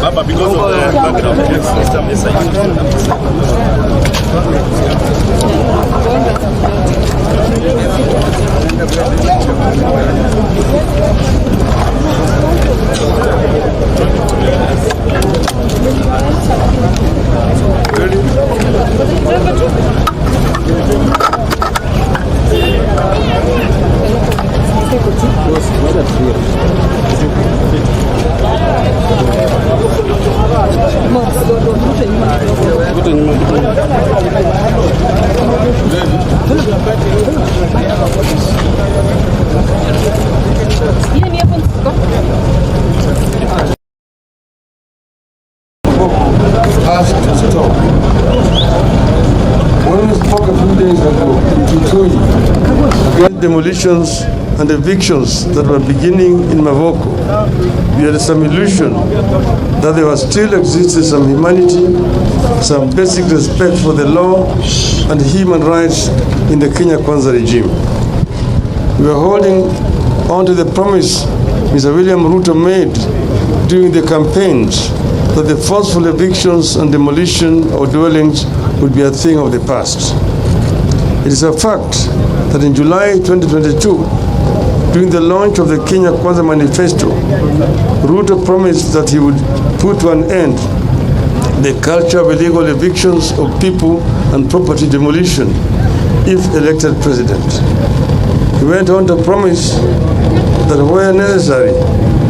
Hapa because of the background system is demolitions and evictions that were beginning in Moko. We had some illusion that there was still existed some humanity, some basic respect for the law and human rights in the Kenya Kwanza regime. We were holding on to the promise Mr. William Ruto made during the campaigns that the forceful evictions and demolition of dwellings would be a thing of the past. It is a fact that in July 2022, during the launch of the Kenya Kwanza Manifesto, Ruto promised that he would put to an end the culture of illegal evictions of people and property demolition if elected president. He went on to promise that where necessary,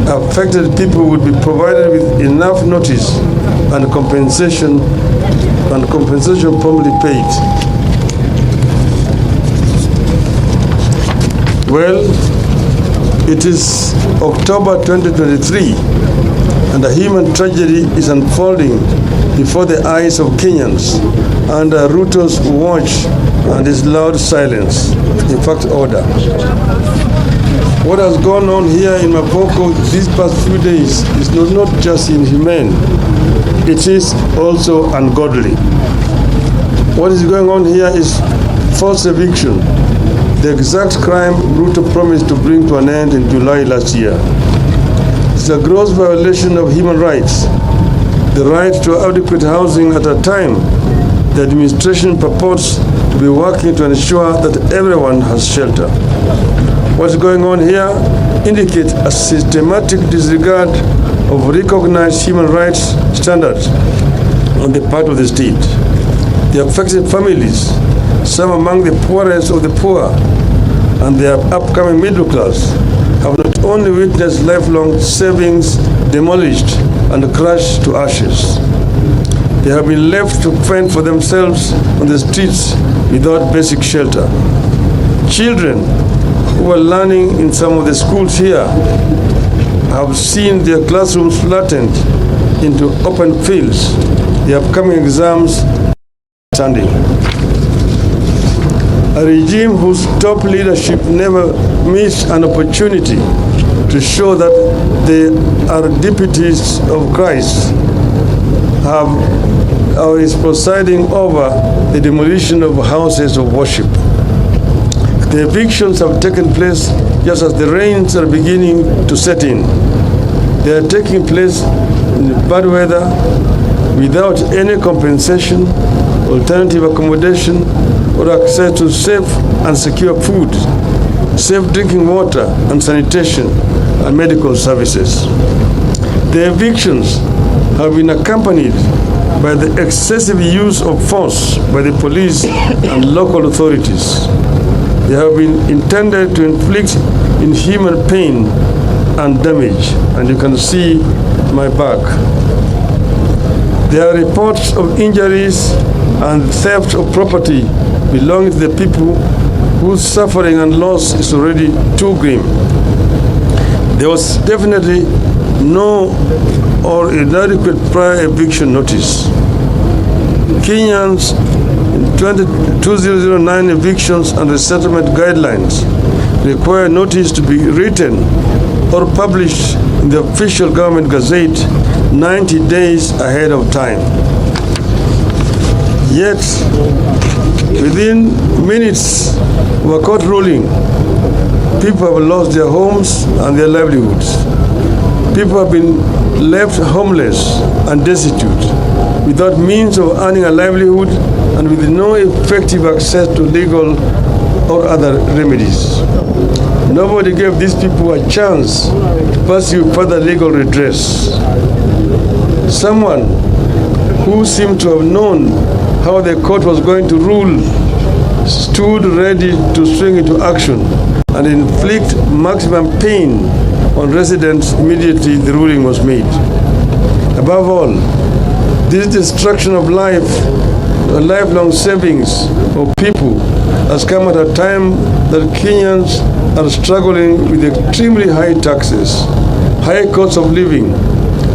affected people would be provided with enough notice and compensation promptly paid. Well, it is October 2023 and a human tragedy is unfolding before the eyes of Kenyans under Ruto's watch and his loud silence, in fact order. What has gone on here in Moko these past few days is not just inhumane, it is also ungodly. What is going on here is forced eviction, the exact crime Ruto promised to bring to an end in July last year. It's a gross violation of human rights, the right to adequate housing at a time the administration purports to be working to ensure that everyone has shelter. What's going on here indicates a systematic disregard of recognized human rights standards on the part of the state. The affected families, some among the poorest of the poor, and their upcoming middle class, have not only witnessed lifelong savings demolished and crushed to ashes, they have been left to fend for themselves on the streets without basic shelter. Children who are learning in some of the schools here have seen their classrooms flattened into open fields, the upcoming exams standing. A regime whose top leadership never missed an opportunity to show that they are deputies of Christ is presiding over the demolition of houses of worship. The evictions have taken place just as the rains are beginning to set in. They are taking place in bad weather without any compensation, alternative accommodation, or access to safe and secure food, safe drinking water and sanitation and medical services. The evictions have been accompanied by the excessive use of force by the police and local authorities. They have been intended to inflict inhuman pain and damage, and you can see my back. There are reports of injuries and theft of property belonging to the people whose suffering and loss is already too grim. There was definitely no or inadequate prior eviction notice. Kenyans in 2009 evictions and resettlement guidelines require notice to be written or published in the official government gazette 90 days ahead of time. Yet, within minutes of a court ruling, people have lost their homes and their livelihoods. People have been left homeless and destitute, without means of earning a livelihood and with no effective access to legal or other remedies. Nobody gave these people a chance to pursue further legal redress. Someone who seemed to have known how the court was going to rule stood ready to swing into action and inflict maximum pain on residents immediately the ruling was made. Above all, this destruction of life, lifelong savings of people has come at a time that Kenyans are struggling with extremely high taxes, high cost of living,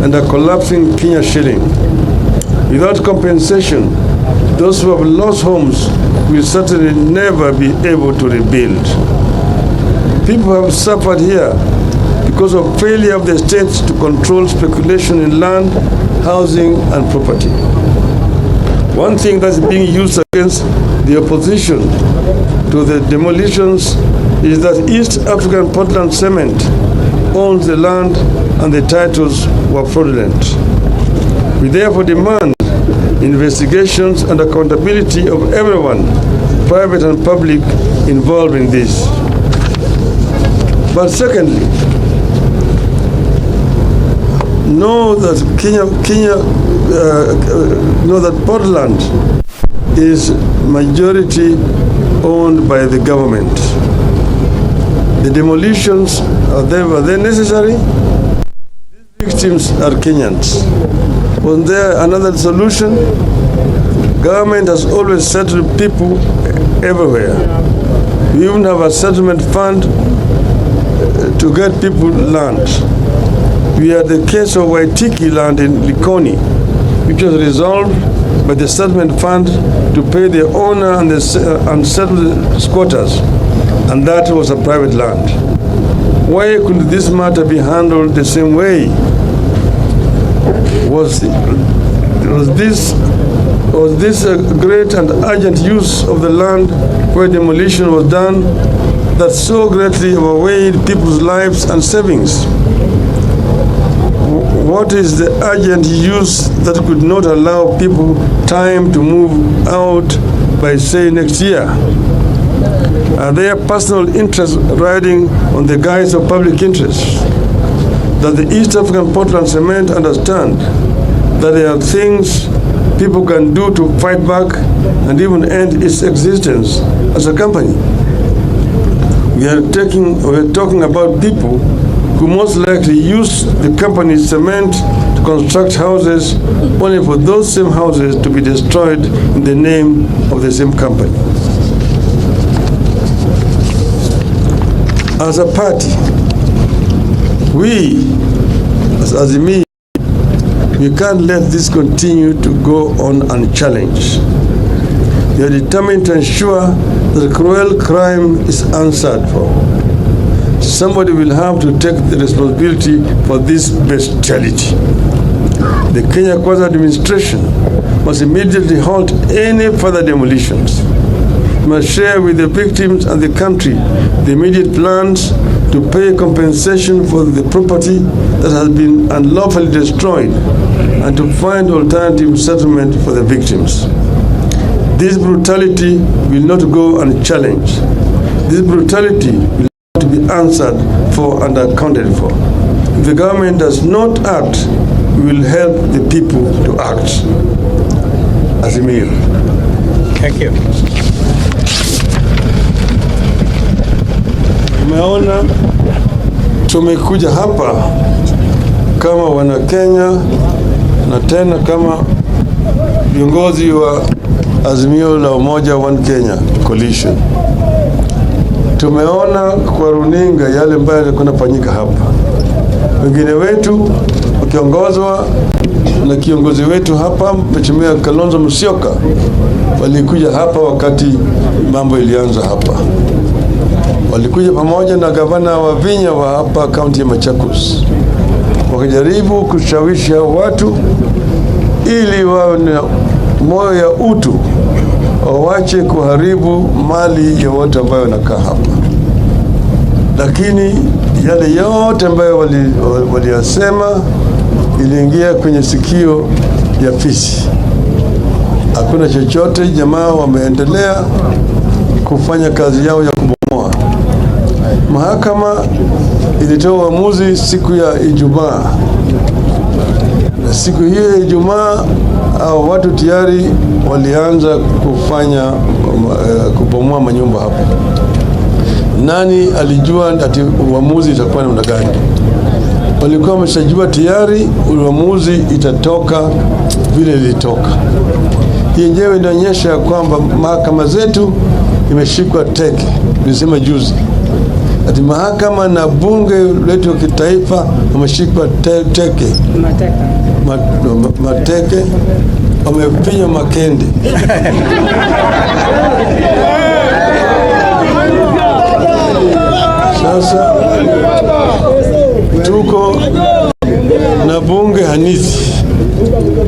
and a collapsing Kenya shilling. Without compensation, those who have lost homes will certainly never be able to rebuild. People have suffered here because of failure of the states to control speculation in land, housing, and property. One thing that's being used against the opposition to the demolitions is that East African Portland Cement owns the land and the titles were fraudulent. We therefore demand investigations and accountability of everyone, private and public, involved in this. But secondly, know that Portland is majority owned by the government. The demolitions, were they necessary? These victims are Kenyans. Was there another solution? Government has always settled people everywhere. We even have a settlement fund to get people land. We had the case of Waitiki land in Likoni, which was resolved by the settlement fund to pay the owner and the unsettled squatters, and that was a private land. Why couldn't this matter be handled the same way? Was this a great and urgent use of the land where demolition was done that so greatly overweighed people's lives and savings? What is the urgent use that could not allow people time to move out by, say, next year? Are there personal interests riding on the guise of public interest? Does the East African Portland Cement understand that there are things people can do to fight back and even end its existence as a company? We are talking about people who most likely use the company's cement to construct houses only for those same houses to be destroyed in the name of the same company. As a party, we, as AZIMI, we can't let this continue to go on unchallenged. We are determined to ensure that cruel crime is answered for. Somebody will have to take the responsibility for this bestiality. The Kenya Kwanza administration must immediately halt any further demolitions. We must share with the victims and the country the immediate plans to pay compensation for the property that has been unlawfully destroyed and to find alternative settlement for the victims. This brutality will not go unchallenged. This brutality will have to be answered for and accounted for. If the government does not act, we will help the people to act. Azimio. Thank you. Umeona, tumekuja hapa kama wana Kenya na tena kama viongozi wa Azimio la Umoja One Kenya Coalition. Tumeona kwa runinga yale ambayo yalikuwa yanafanyika hapa. Wengine wetu wakiongozwa na kiongozi wetu hapa Mheshimiwa Kalonzo Musyoka walikuja hapa wakati mambo ilianza hapa. Walikuja pamoja na gavana wa Vinya wa hapa kaunti ya Machakos. Wakajaribu kushawishi watu ili wawe na moyo ya utu, wawache kuharibu mali ya watu ambao wanakaa hapa. Lakini yale yote ambayo waliyasema iliingia kwenye sikio ya fisi. Hakuna chochote. Jamaa wameendelea kufanya kazi yao ya kubomoa. Mahakama ilitoa uamuzi siku ya Ijumaa. Na siku hiyo ya Ijumaa watu tayari walianza kufanya kubomoa manyumba hapa. Nani alijua ati uamuzi itakuwa namna gani? Walikuwa wameshajua tayari uamuzi itatoka vile ilitoka. Hii yenyewe inaonyesha kwamba mahakama zetu imeshikwa teke. Nilisema juzi ati mahakama na bunge letu kitaifa wameshikwa teke. Mateke wamepinya makende. Sasa tuko na bunge hanithi,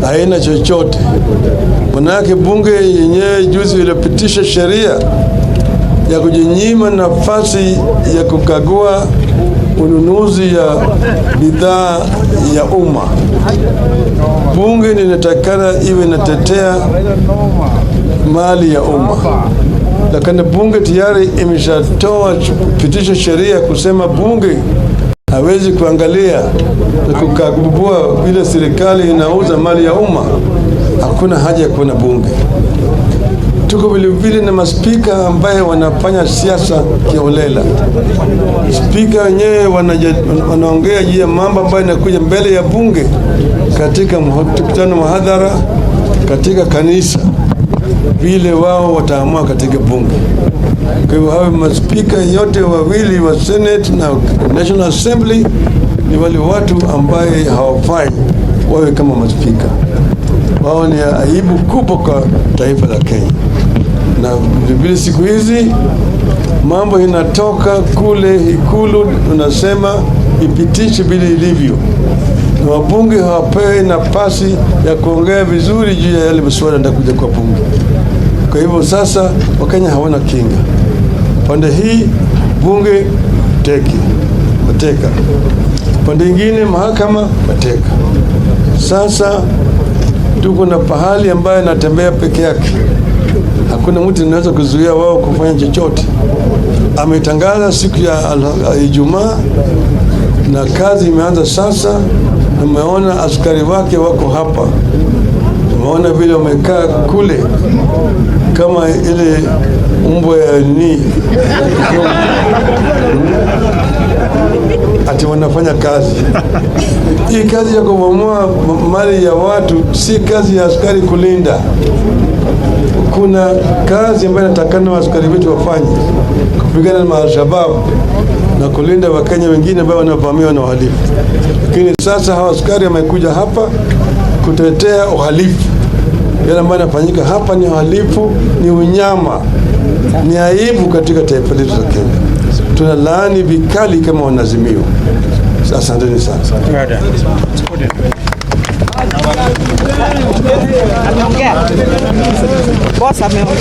haina chochote. Manake bunge yenyewe juzi ilipitisha sheria ya kujinyima nafasi ya kukagua ununuzi ya bidhaa ya umma. Bunge linatakana iwe inatetea mali ya umma, lakini bunge tayari imeshatoa pitisha sheria kusema bunge hawezi kuangalia na kukagua vile serikali inauza mali ya umma. Hakuna haja ya kuwa na bunge. Tuko vile na maspika ambaye wanafanya siasa kiholela. Spika wenyewe wanaongea juu ya mambo ambayo yanakuja mbele ya bunge katika mkutano mahadhara katika kanisa, vile wao wataamua katika bunge. Kwa hivyo hao maspika yote wawili wa Senate na National Assembly ni wale watu ambaye hawafai wawe kama maspika. Wao ni aibu kubwa kwa taifa la Kenya. Na vile siku hizi mambo inatoka kule Ikulu, tunasema ipitishe bila ilivyo, na wabunge hawapewi nafasi ya kuongea vizuri juu ya yale masuala yanayokuja kwa bunge. Kwa hivyo sasa Wakenya hawana kinga. Pande hii bunge mateka, pande ingine mahakama mateka. Sasa tuko na pahali ambaye natembea peke yake. Hakuna mtu anaweza kuzuia wao kufanya chochote. Ametangaza siku ya Ijumaa na kazi imeanza sasa. Umeona askari wake wako hapa. Umeona vile wamekaa kule kama ile mbwa ya ati wanafanya kazi. Hii kazi ya kubomoa mali ya watu si kazi ya askari kulinda. Kuna kazi ambayo inatakana askari wetu wafanye, kupigana na AJAABU na kulinda Wakenya wengine ambao wanavamiwa na uhalifu. Lakini sasa hawa askari wamekuja hapa kutetea uhalifu. Yale ambayo yanafanyika hapa ni uhalifu, ni unyama, ni aibu katika taifa letu la Kenya. Tunalaani vikali kama wanazimio. Asanteni sana. Boss ameongea.